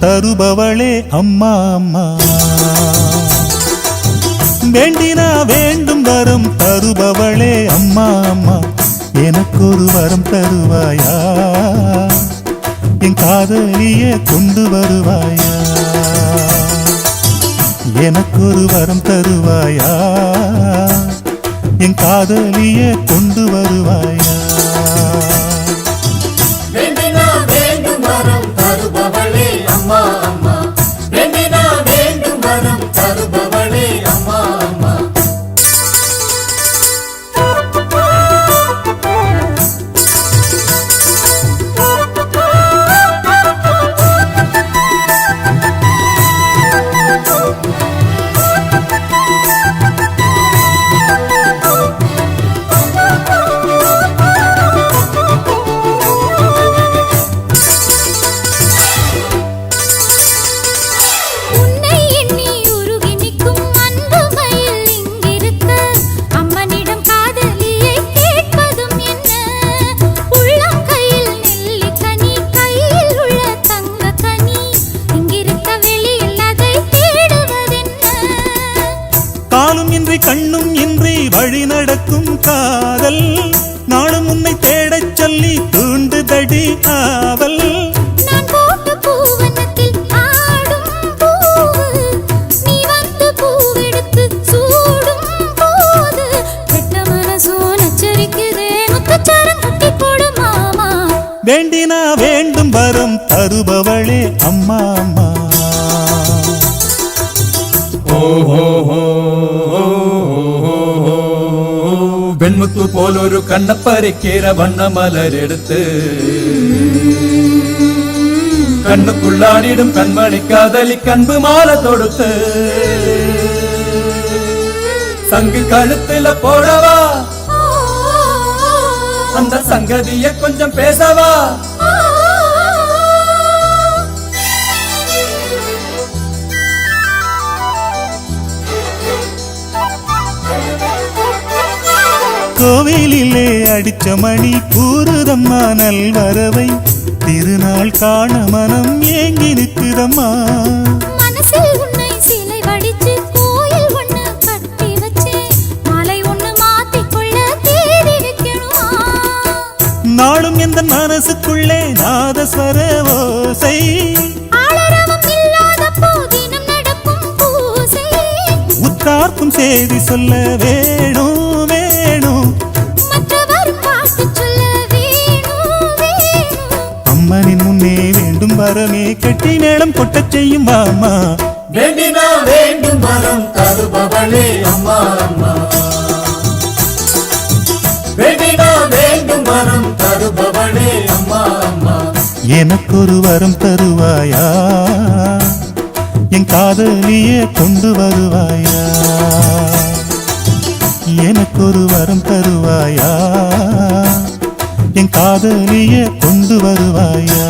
தருபவளே அம்மா அம்மா. வேண்டினா வேண்டும் வரம் தருபவளே அம்மா அம்மா. எனக்கொரு வரம் தருவாயா, என் காதலியே கொண்டு வருவாயா. எனக்கொரு வரம் தருவாயா, என் காதலியே கொண்டு வருவாயா. காலும் இன்றி கண்ணும் இன்றி வழி நடக்கும் காதல், நாளும் உன்னை தேடச் சொல்லி தூண்டுதடி ஆவல். நான் போட்ட பூவனத்தில் ஆடும் பூவு, நீ வந்து பூவெடுத்து சூடும் போது கெட்ட மனசோ நச்சரிக்குதே, முத்துச்சாரம் கட்டி போடு மாமா. வேண்டினா வேண்டும் வரம் தருபவளே அம்மா அம்மா. വെൺമുത്തു പോലൊരു കണ്ണപ്പരക്കേര വണ്ണമലരെടുത്ത് കണ്ണുക്കുള്ളാടിടും കൺമണി കാതലി കൺപ് മാല തൊടുത്ത് சங்கு கழுத்துல போடவா, அந்த சங்கதிய கொஞ்சம் பேசவா. கோவிலிலே அடிச்ச மணி கூறுதம்மா நல்வரவை, திருநாள் காண மனம் ஏங்கி நிற்குதம்மா. மனசில் உன்னை சிலை வடிச்சு கோயில் ஒண்ணு கட்டி வச்சே, மாலை ஒண்ணு மாத்திக்கொள்ள தேடி வைக்கணுமா. நாளும் எந்த மனசுக்குள்ளே நாதஸ்வர ஓசை, ஆளரவம் இல்லாத போதினம் நடக்கும் பூசை. உத்தார்க்கும் செய்தி சொல்ல வேணும் வேணும், மற்றவர் பாட்டு சொல்ல வேணும் வேணும். அம்மனின் முன்னே வேண்டும் வரமே கட்டி மேளம் கொட்டச் செய்யும் மாமா. வேண்டினா வேண்டும் வரம் தருபவளே அம்மா அம்மா. வேண்டினா வேண்டும் வரம் தருபவளே அம்மா அம்மா. எனக்கொரு வரம் தருவாயா, என் காதலியே கொண்டு வருவாயா. எனக்கொரு வரம் தருவாயா, என் காதலியே கொண்டு வருவாயா.